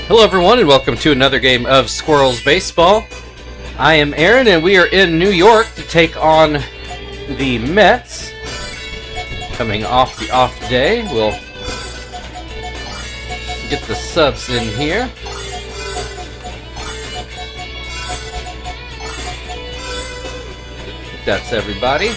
Hello everyone and welcome to another game of Squirrels Baseball. I am Aaron and we are in New York to take on the Mets. Coming off the off day, we'll get the subs in here. That's everybody.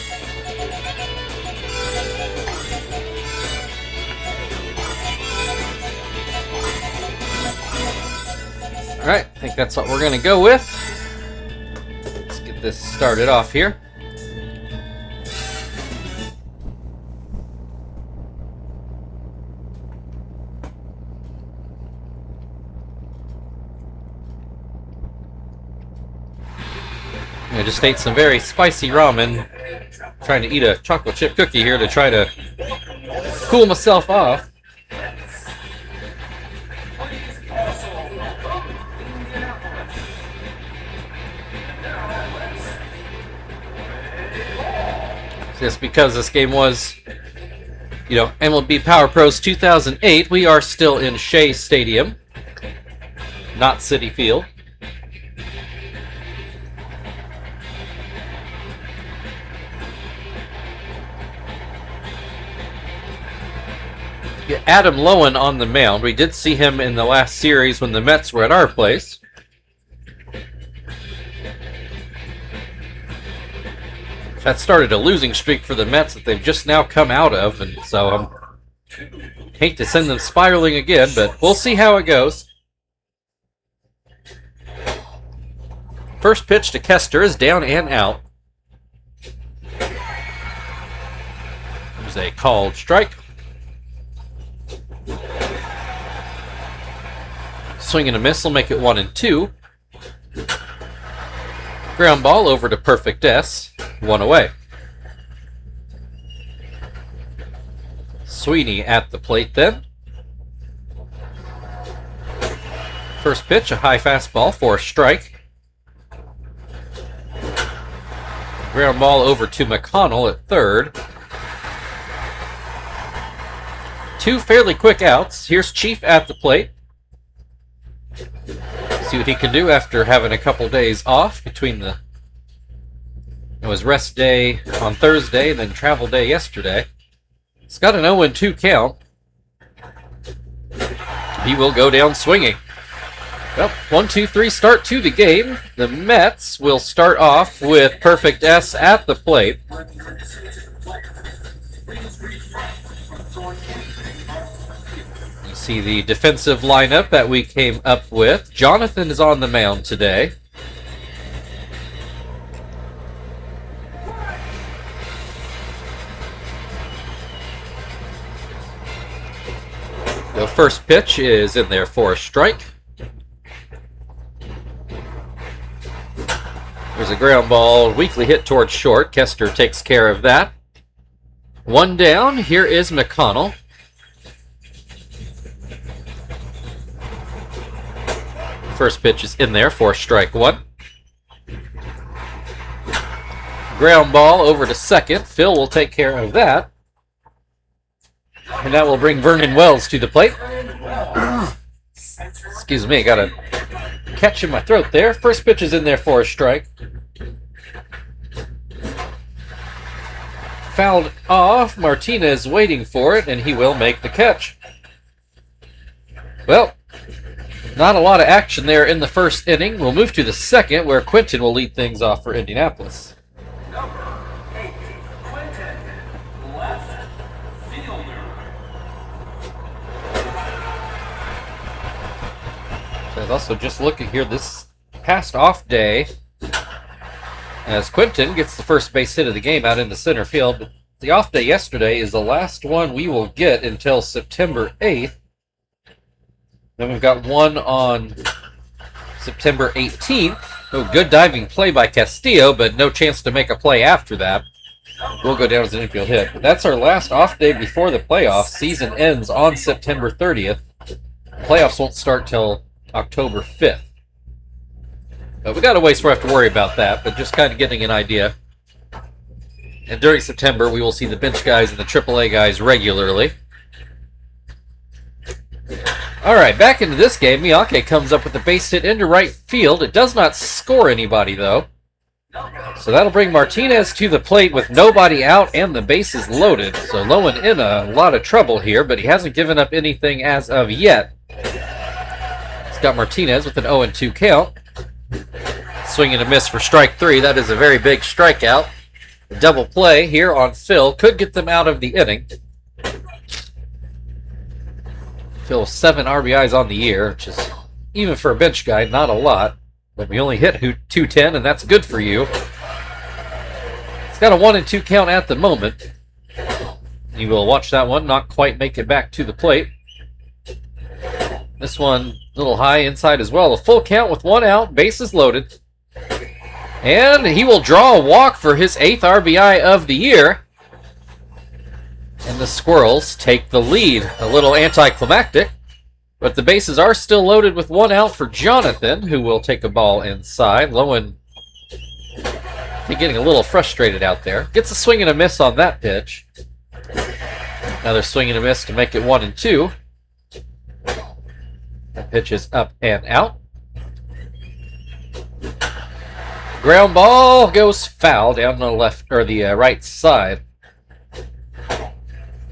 Alright, I think that's what we're going to go with. Let's get this started off here. I just ate some very spicy ramen. Trying to eat a chocolate chip cookie here to try to cool myself off. Just because this game was, MLB PowerPros 2008, we are still in Shea Stadium, not Citi Field. Adam Lowen on the mound. We did see him in the last series when the Mets were at our place. That started a losing streak for the Mets that they've just now come out of, and so I hate to send them spiraling again, but we'll see how it goes. First pitch to Kester is down and out. There's a called strike. Swing and a miss will make it 1-2. Ground ball over to perfect S. One away. Sweeney at the plate then. First pitch, a high fastball for a strike. Ground ball over to McConnell at third. Two fairly quick outs. Here's Chief at the plate. See what he can do after having a couple days off between it was rest day on Thursday and then travel day yesterday. It's got an 0-2 count. He will go down swinging. Well, 1-2-3 start to the game. The Mets will start off with perfect S at the plate. You see the defensive lineup that we came up with. Jonathan is on the mound today. The first pitch is in there for a strike. There's a ground ball, weakly hit towards short. Kester takes care of that. One down. Here is McConnell. First pitch is in there for strike one. Ground ball over to second. Phil will take care of that. And that will bring Vernon Wells to the plate. Excuse me, got a catch in my throat there. First pitch is in there for a strike. Fouled off. Martinez waiting for it, and he will make the catch. Well, not a lot of action there in the first inning. We'll move to the second, where Quinton will lead things off for Indianapolis. Also, just looking here, this past off day, as Quinton gets the first base hit of the game out into center field. The off day yesterday is the last one we will get until September 8th. Then we've got one on September 18th. Oh, good diving play by Castillo, but no chance to make a play after that. We'll go down as an infield hit. But that's our last off day before the playoffs. Season ends on September 30th. Playoffs won't start till October 5th. But we got a ways for us to worry about that, but just kind of getting an idea. And during September, we will see the bench guys and the AAA guys regularly. All right, back into this game. Miyake comes up with a base hit into right field. It does not score anybody, though. So that'll bring Martinez to the plate with nobody out and the bases loaded. So Lowen in a lot of trouble here, but he hasn't given up anything as of yet. He's got Martinez with an 0-2 count. Swing and a miss for strike 3. That is a very big strikeout. A double play here on Phil could get them out of the inning. Phil 7 RBIs on the year, which is, even for a bench guy, not a lot. But we only hit 210, and that's good for you. It's got a 1-2 count at the moment. You will watch that one not quite make it back to the plate. This one a little high inside as well. A full count with 1 out, bases loaded. And he will draw a walk for his 8th RBI of the year. And the Squirrels take the lead. A little anticlimactic, but the bases are still loaded with 1 out for Jonathan, who will take a ball inside. Lowen getting a little frustrated out there. Gets a swing and a miss on that pitch. Another swing and a miss to make it 1-2. That pitch is up and out. Ground ball goes foul down the left or the right side.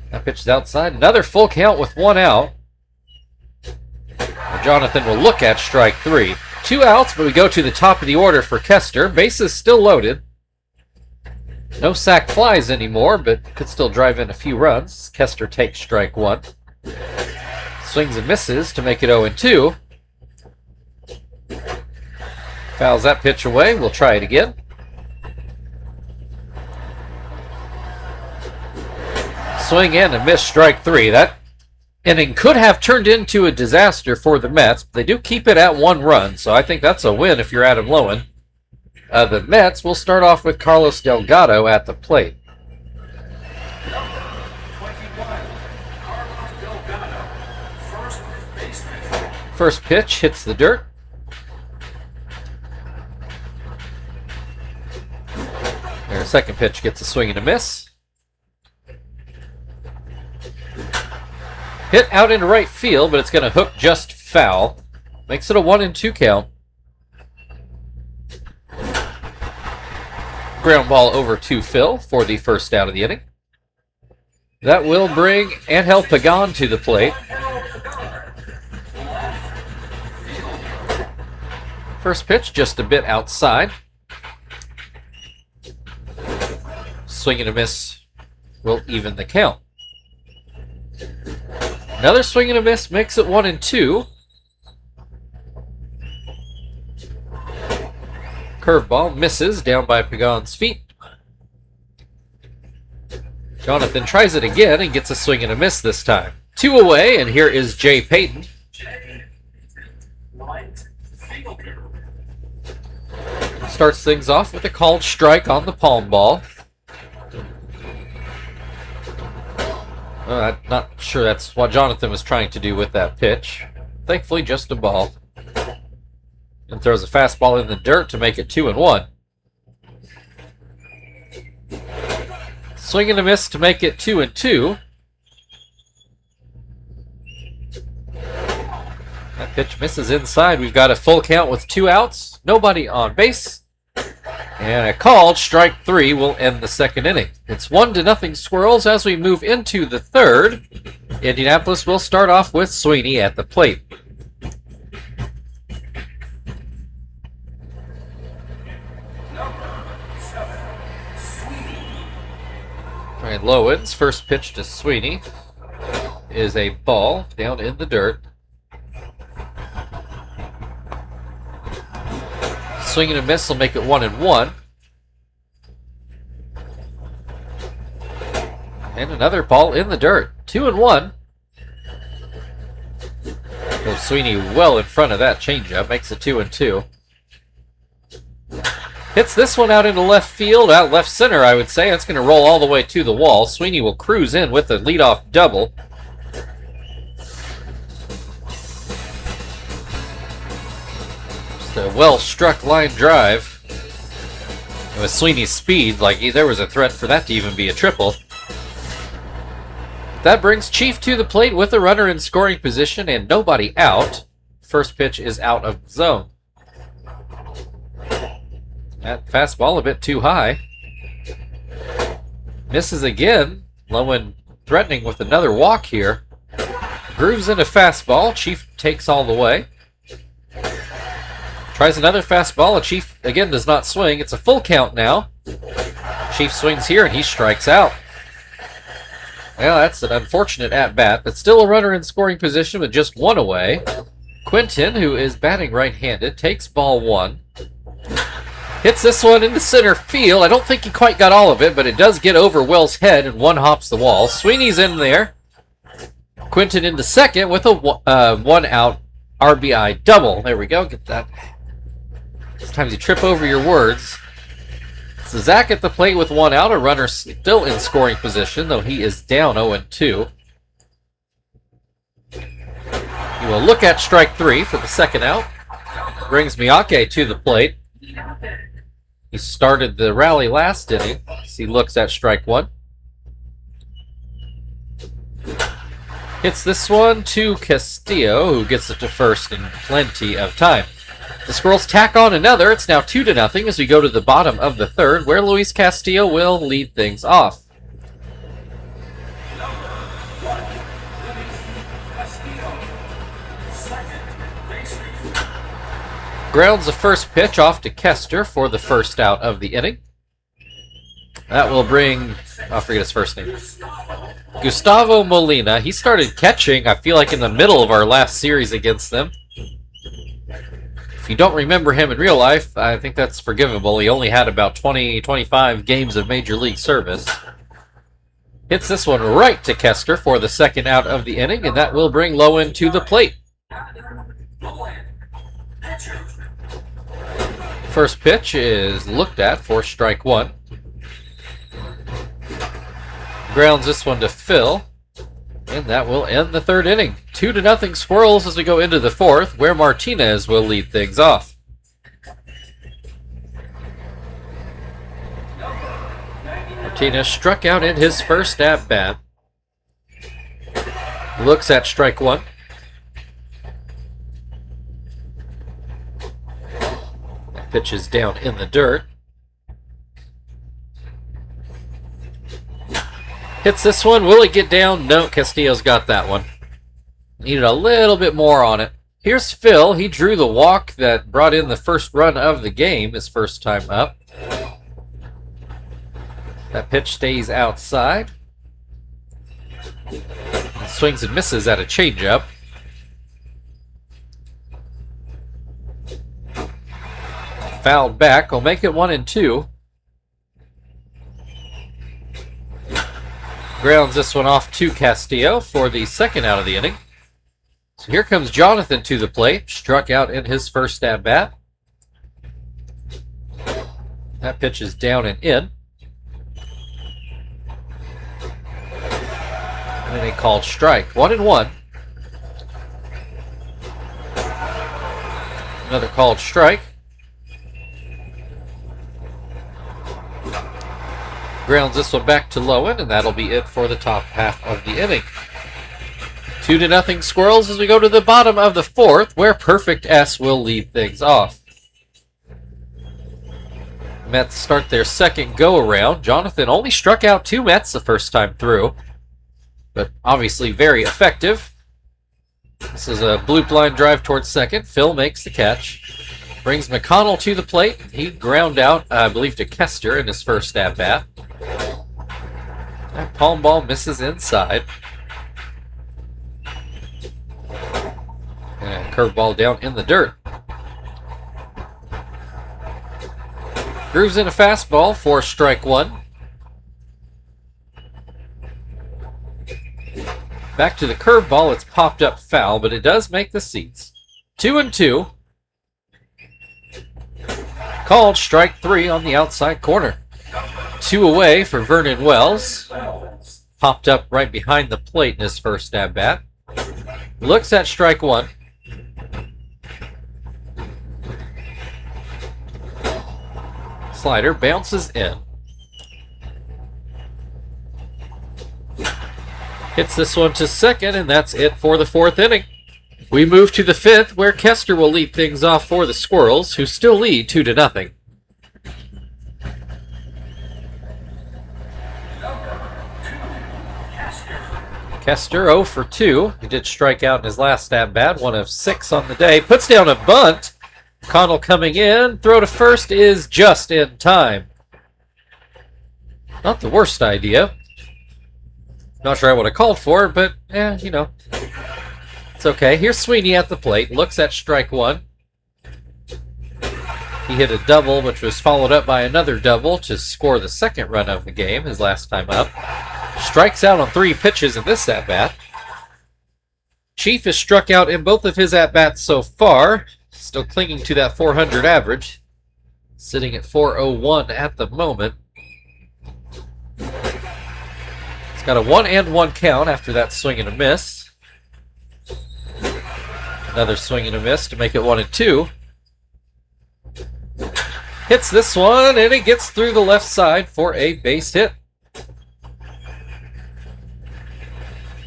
That pitch is outside. Another full count with 1 out. Jonathan will look at strike 3. 2 outs, but we go to the top of the order for Kester. Bases still loaded. No sac flies anymore, but could still drive in a few runs. Kester takes strike 1. Swings and misses to make it 0-2. Fouls that pitch away. We'll try it again. Swing and a miss, strike 3. That inning could have turned into a disaster for the Mets. But they do keep it at 1 run, so I think that's a win if you're Adam Lowen. The Mets will start off with Carlos Delgado at the plate. First pitch hits the dirt. Their second pitch gets a swing and a miss. Hit out into right field, but it's going to hook just foul. Makes it a 1-2 count. Ground ball over to Phil for the first out of the inning. That will bring Angel Pagan to the plate. First pitch just a bit outside. Swing and a miss will even the count. Another swing and a miss makes it 1-2. Curveball misses down by Pagan's feet. Jonathan tries it again and gets a swing and a miss this time. 2 away, and here is Jay Payton. Starts things off with a called strike on the palm ball. I'm not sure that's what Jonathan was trying to do with that pitch. Thankfully, just a ball. And throws a fastball in the dirt to make it 2-1. Swing and a miss to make it 2-2. That pitch misses inside. We've got a full count with 2 outs. Nobody on base. And a called strike 3 will end the second inning. It's 1-0 Squirrels as we move into the third. Indianapolis will start off with Sweeney at the plate. All right, Lowen's first pitch to Sweeney is a ball down in the dirt. Swing and a miss will make it 1-1. And another ball in the dirt. 2-1. Goes Sweeney well in front of that changeup. Makes it 2-2. Hits this one out into left field, out left center, I would say. It's going to roll all the way to the wall. Sweeney will cruise in with a leadoff double. A well-struck line drive. And with Sweeney's speed, like there was a threat for that to even be a triple. that brings Chief to the plate with a runner in scoring position and nobody out. First pitch is out of zone. That fastball a bit too high. Misses again. Low and threatening with another walk here. Grooves in a fastball. Chief takes all the way. Tries another fastball. And Chief again does not swing. It's a full count now. Chief swings here and he strikes out. Well, that's an unfortunate at-bat, but still a runner in scoring position with just one away. Quinton, who is batting right-handed, takes ball one. Hits this one into center field. I don't think he quite got all of it, but it does get over Wells' head, and one hops the wall. Sweeney's in there. Quinton into second with a one-out RBI double. There we go. Get that. Sometimes you trip over your words. So Zach at the plate with one out. A runner still in scoring position, though he is down 0-2. He will look at strike three for the second out. Brings Miyake to the plate. He started the rally last inning as he looks at strike one. Hits this one to Castillo, who gets it to first in plenty of time. The Squirrels tack on another. It's now 2-0 as we go to the bottom of the third, where Luis Castillo will lead things off. Grounds the first pitch off to Kester for the first out of the inning. That will bring, I forget his first name, Gustavo Molina. He started catching, I feel like, in the middle of our last series against them. If you don't remember him in real life, I think that's forgivable. He only had about 20-25 games of Major League service. Hits this one right to Kester for the second out of the inning, and that will bring Lowen to the plate. First pitch is looked at for strike one. Grounds this one to Phil, and that will end the third inning. 2-0 Squirrels as we go into the fourth, where Martinez will lead things off. Martinez struck out in his first at-bat. Looks at strike one. That pitch is down in the dirt. Hits this one. Will it get down? No, Castillo's got that one. Needed a little bit more on it. Here's Phil. He drew the walk that brought in the first run of the game, his first time up. That pitch stays outside. He swings and misses at a changeup. Fouled back. Will make it 1-2. Grounds this one off to Castillo for the second out of the inning. So here comes Jonathan to the plate. Struck out in his first at-bat. That pitch is down and in. And then a called strike. 1-1. Another called strike. Grounds this one back to Lowen, and that'll be it for the top half of the inning. 2-0 Squirrels as we go to the bottom of the fourth, where Perfect S will lead things off. Mets start their second go-around. Jonathan only struck out 2 Mets the first time through, but obviously very effective. This is a bloop line drive towards second. Phil makes the catch. Brings McConnell to the plate. He ground out, I believe, to Kester in his first at-bat. That palm ball misses inside. And curveball down in the dirt. Grooves in a fastball for strike one. Back to the curveball. It's popped up foul, but it does make the seats. 2-2. Called strike three on the outside corner. 2 away for Vernon Wells. Popped up right behind the plate in his first at-bat. Looks at strike one. Slider bounces in. Hits this one to second, and that's it for the fourth inning. We move to the fifth, where Kester will lead things off for the Squirrels, who still lead 2-0. Kester 0 for 2. He did strike out in his last at-bat, 1 of 6 on the day. Puts down a bunt. Connell coming in. Throw to first is just in time. Not the worst idea. Not sure I would have called for it, but, you know. It's okay. Here's Sweeney at the plate. Looks at strike one. He hit a double, which was followed up by another double to score the second run of the game, his last time up. Strikes out on 3 pitches in this at-bat. Chief has struck out in both of his at-bats so far. Still clinging to that 400 average. Sitting at 401 at the moment. He's got a 1-1 count after that swing and a miss. Another swing and a miss to make it 1-2. Hits this one, and it gets through the left side for a base hit.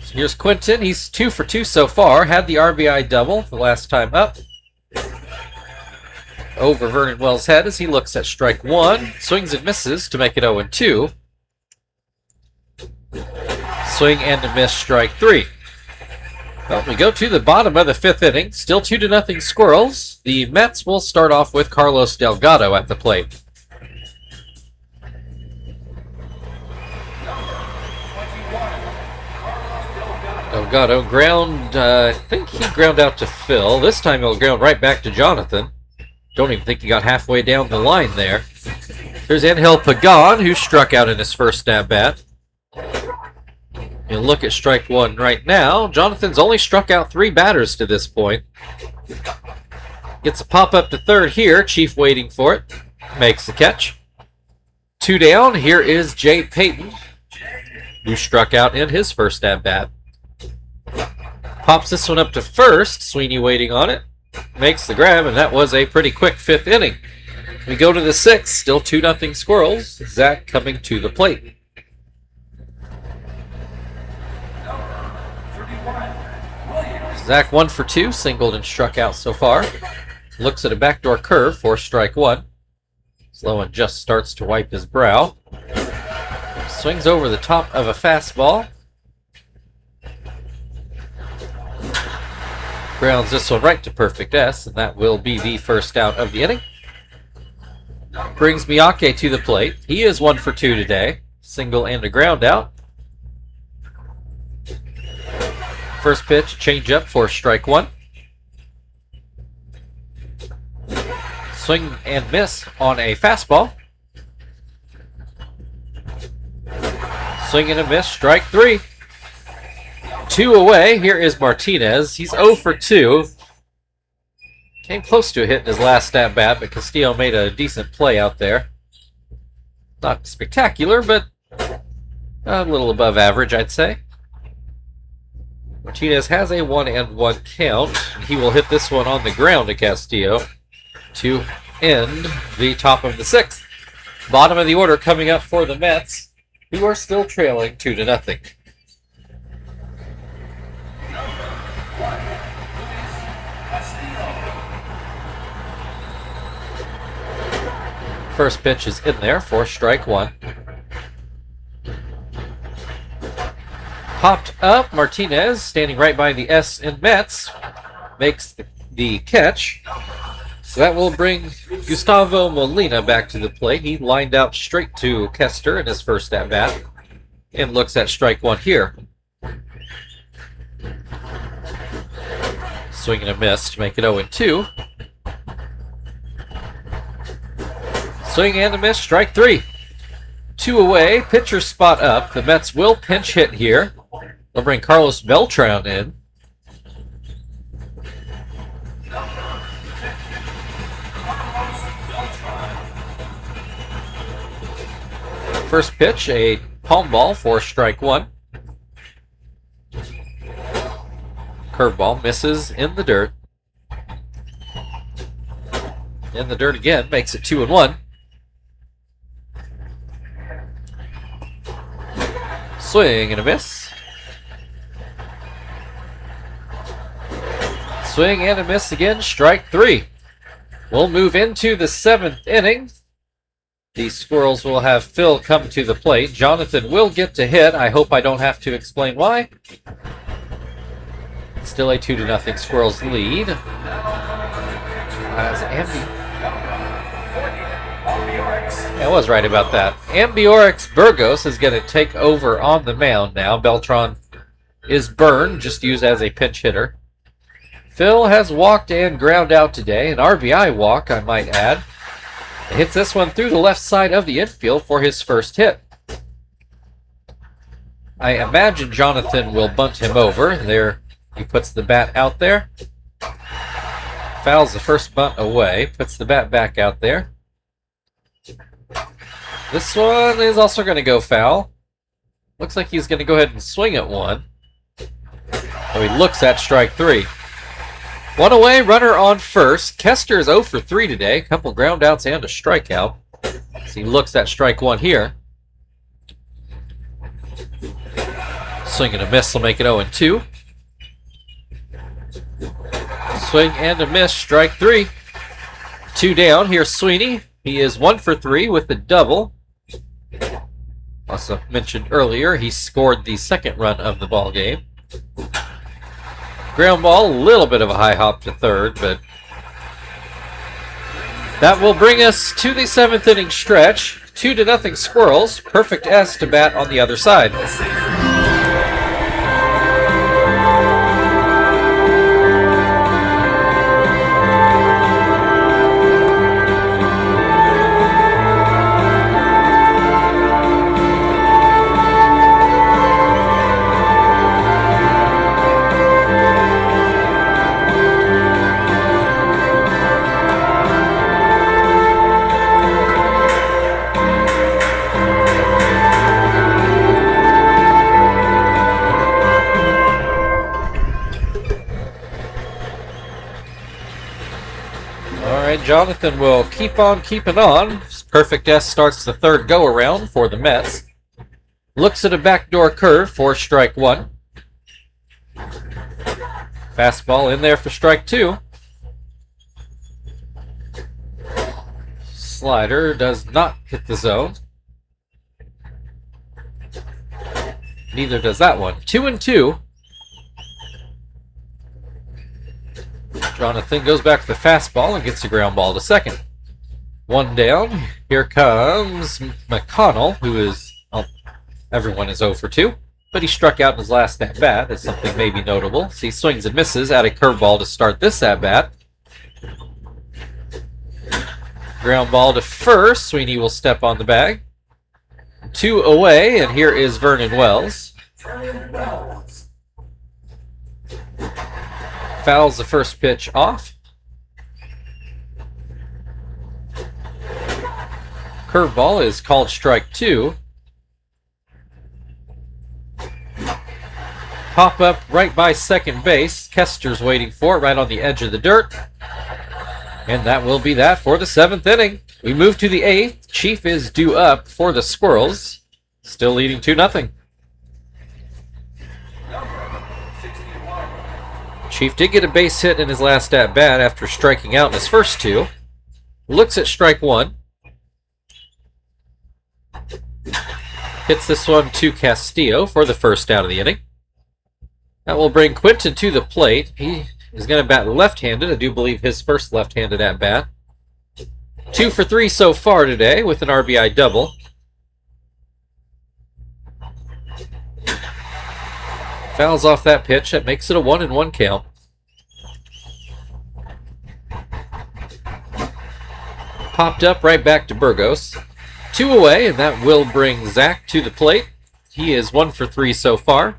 So here's Quinton. He's 2 for 2 so far. Had the RBI double the last time up. Over Vernon Wells' head as he looks at strike one. Swings and misses to make it 0-2. Swing and a miss, strike 3. Well, we go to the bottom of the fifth inning. Still 2-0 Squirrels. The Mets will start off with Carlos Delgado at the plate. Delgado ground, I think he ground out to Phil. This time he'll ground right back to Jonathan. Don't even think he got halfway down the line there. There's Angel Pagan, who struck out in his first at-bat. And look at strike one right now. Jonathan's only struck out 3 batters to this point. Gets a pop up to third here. Chief waiting for it. Makes the catch. 2 down. Here is Jay Payton, who struck out in his first at-bat. Pops this one up to first. Sweeney waiting on it. Makes the grab, and that was a pretty quick fifth inning. We go to the sixth. Still 2-0 Squirrels. Zach coming to the plate. Zach 1 for 2, singled and struck out so far. Looks at a backdoor curve for strike one. Sloan just starts to wipe his brow. Swings over the top of a fastball. Grounds this one right to perfect S, and that will be the first out of the inning. Brings Miyake to the plate. He is 1 for 2 today. Single and a ground out. First pitch, change up for strike one. Swing and miss on a fastball. Swing and a miss, strike 3. 2 away. Here is Martinez. He's 0 for 2. Came close to a hit in his last at-bat, but Castillo made a decent play out there. Not spectacular, but a little above average, I'd say. Martinez has a 1-1 count. He will hit this one on the ground to Castillo to end the top of the sixth. Bottom of the order coming up for the Mets, who are still trailing 2-0. First pitch is in there for strike one. Popped up, Martinez, standing right by the S in Mets, makes the catch. So that will bring Gustavo Molina back to the plate. He lined out straight to Kester in his first at-bat and looks at strike one here. Swing and a miss to make it 0-2. Swing and a miss, strike 3. 2 away, pitcher spot up. The Mets will pinch hit here. They'll bring Carlos Beltran in. First pitch, a palm ball for strike one. Curveball misses in the dirt. In the dirt again, makes it 2-1. Swing and a miss. Swing and a miss again, strike 3. We'll move into the 7th inning. The Squirrels will have Phil come to the plate. Jonathan will get to hit. I hope I don't have to explain why. Still a 2-0 Squirrels lead. I was right about that. Ambiorix Burgos is going to take over on the mound now. Beltran is burned, just used as a pinch hitter. Phil has walked and ground out today. An RBI walk, I might add. He hits this one through the left side of the infield for his first hit. I imagine Jonathan will bunt him over. There, he puts the bat out there. Fouls the first bunt away. Puts the bat back out there. This one is also going to go foul. Looks like he's going to go ahead and swing at one. Oh, he looks at strike 3. One away, runner on first. Kester is 0 for 3 today. A couple ground outs and a strikeout. So he looks at strike 1 here. Swing and a miss will make it 0-2. Swing and a miss, strike 3. 2 down. Here's Sweeney. He is 1 for 3 with the double. Also mentioned earlier, he scored the second run of the ball game. Ground ball, a little bit of a high hop to third, but that will bring us to the 7th inning stretch. 2-0 Squirrels. Perfect S to bat on the other side. Jonathan will keep on keeping on. Perfect S starts the third go-around for the Mets. Looks at a backdoor curve for strike 1. Fastball in there for strike 2. Slider does not hit the zone. Neither does that one. 2-2. Jonathan goes back to the fastball and gets a ground ball to second. 1 down. Here comes McConnell, who is, well, everyone is 0 for 2, but he struck out in his last at-bat. That's something maybe notable. So he swings and misses at a curveball to start this at-bat. Ground ball to first. Sweeney will step on the bag. 2 away, and here is Vernon Wells. Fouls the first pitch off. Curveball is called strike 2. Pop up right by second base. Kester's waiting for it right on the edge of the dirt. And that will be that for the 7th inning. We move to the 8th. Chief is due up for the Squirrels. Still leading 2-0. Chief did get a base hit in his last at-bat after striking out in his first 2. Looks at strike 1. Hits this one to Castillo for the first out of the inning. That will bring Quinton to the plate. He is going to bat left-handed. I do believe his first left-handed at-bat. 2 for 3 so far today with an RBI double. Fouls off that pitch. That makes it a 1-1 count. Popped up right back to Burgos. 2 away, and that will bring Zach to the plate. He is 1 for 3 so far.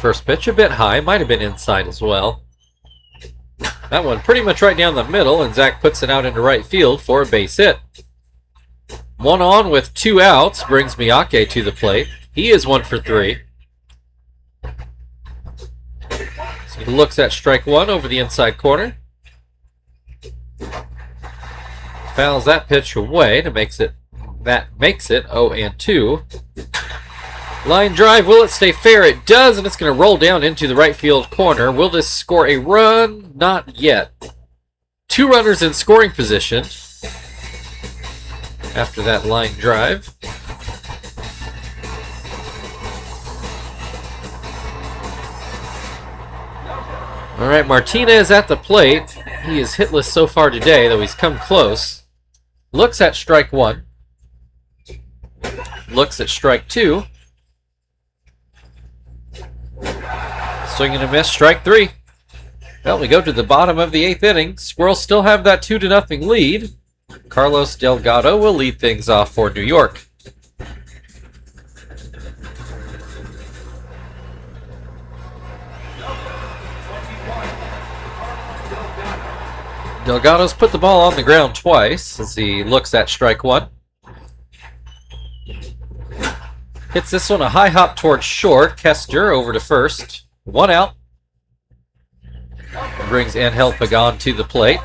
First pitch a bit high. Might have been inside as well. That one pretty much right down the middle, and Zach puts it out into right field for a base hit. 1 on with 2 outs brings Miyake to the plate. He is 1 for 3. So he looks at strike 1 over the inside corner. Fouls that pitch away. That makes it 0-2. Line drive, will it stay fair? It does, and it's going to roll down into the right field corner. Will this score a run? Not yet. 2 runners in scoring position after that line drive. All right, Martinez at the plate. He is hitless so far today, though he's come close. Looks at strike 1. Looks at strike 2. Swing and a miss, strike 3. Well, we go to the bottom of the 8th inning. Squirrels still have that 2-0 lead. Carlos Delgado will lead things off for New York. Delgado's put the ball on the ground twice as he looks at strike 1. Hits this one a high hop towards short. Kester over to first. 1 out. Brings Angel Pagan to the plate.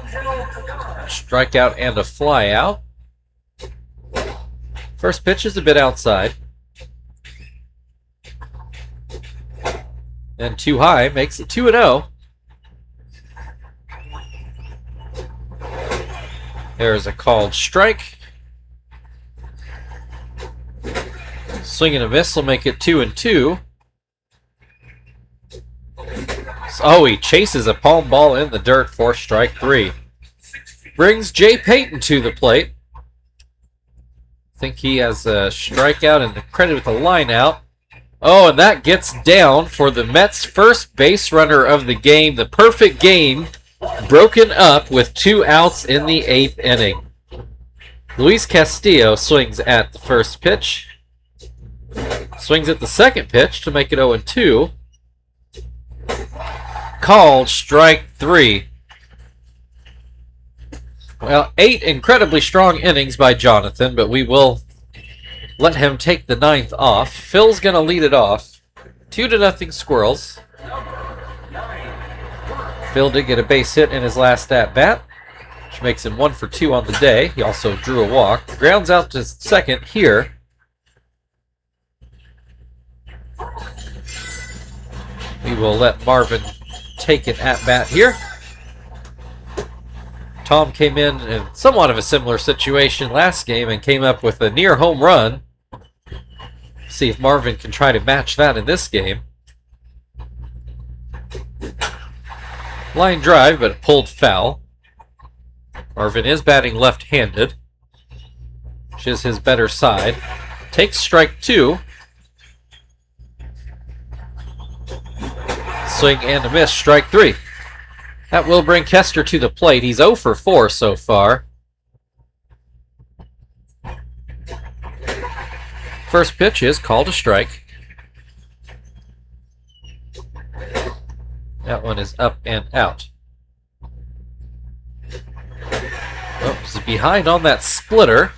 Strikeout and a fly out. First pitch is a bit outside. And too high makes it 2-0. There's a called strike. Swing and a miss will make it 2-2. Oh, he chases a palm ball in the dirt for strike 3. Brings Jay Payton to the plate. I think he has a strikeout and the credit with a line out. Oh, and that gets down for the Mets' first base runner of the game. The perfect game broken up with 2 outs in the 8th inning. Luis Castillo swings at the first pitch. Swings at the second pitch to make it 0-2. Called strike 3. Well, 8 incredibly strong innings by Jonathan, but we will let him take the 9th off. Phil's going to lead it off. 2-0 Squirrels. Phil did get a base hit in his last at-bat, which makes him 1 for 2 on the day. He also drew a walk. Grounds out to second here. We will let Marvin take an at-bat here. Tom came in somewhat of a similar situation last game and came up with a near home run. See if Marvin can try to match that in this game. Line drive, but pulled foul. Marvin is batting left-handed, which is his better side. Takes strike 2. Swing and a miss, strike 3. That will bring Kester to the plate. He's 0 for 4 so far. First pitch is called a strike. That one is up and out. Oh, he's behind on that splitter.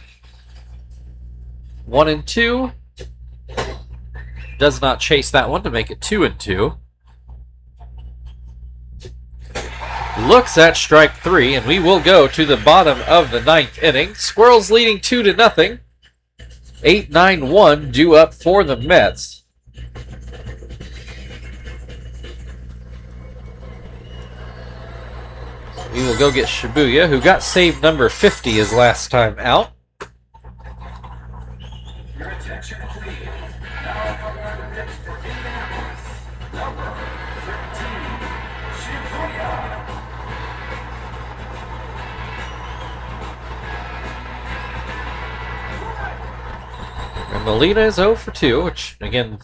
1-2. Does not chase that one to make it 2-2. Looks at strike 3, and we will go to the bottom of the 9th inning. Squirrels leading 2-0. 8-9-1 due up for the Mets. We will go get Shibuya, who got save number 50 his last time out. And Molina is 0 for 2, which, again,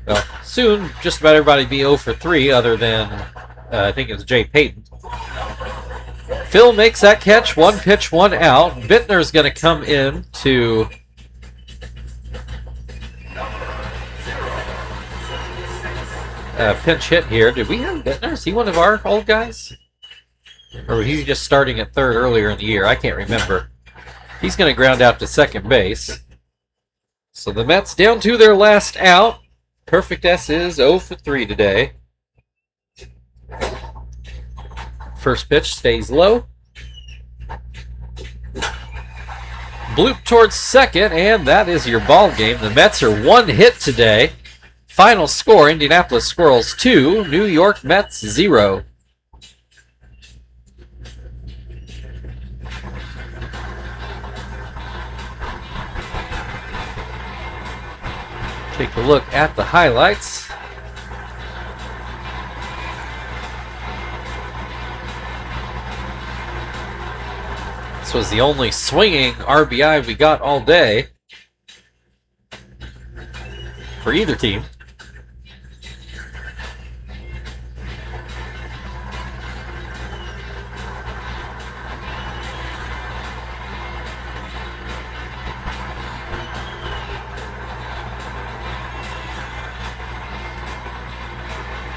well, soon just about everybody be 0 for 3 other than, I think it was Jay Payton. Phil makes that catch, 1 pitch, 1 out. Bittner's going to come in to pinch hit here. Did we have Bittner? Is he one of our old guys? Or was he just starting at third earlier in the year? I can't remember. He's going to ground out to second base. So the Mets down to their last out. Perfect S is 0 for 3 today. First pitch stays low. bloop towards second, and that is your ball game. The Mets are 1 hit today. Final score, Indianapolis Squirrels 2, New York Mets 0. Take a look at the highlights. This was the only swinging RBI we got all day for either team.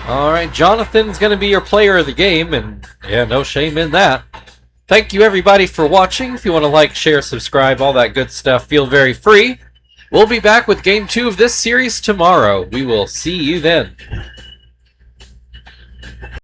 All right, Jonathan's going to be your player of the game, and yeah, no shame in that. Thank you, everybody, for watching. If you want to like, share, subscribe, all that good stuff, feel very free. We'll be back with Game 2 of this series tomorrow. We will see you then.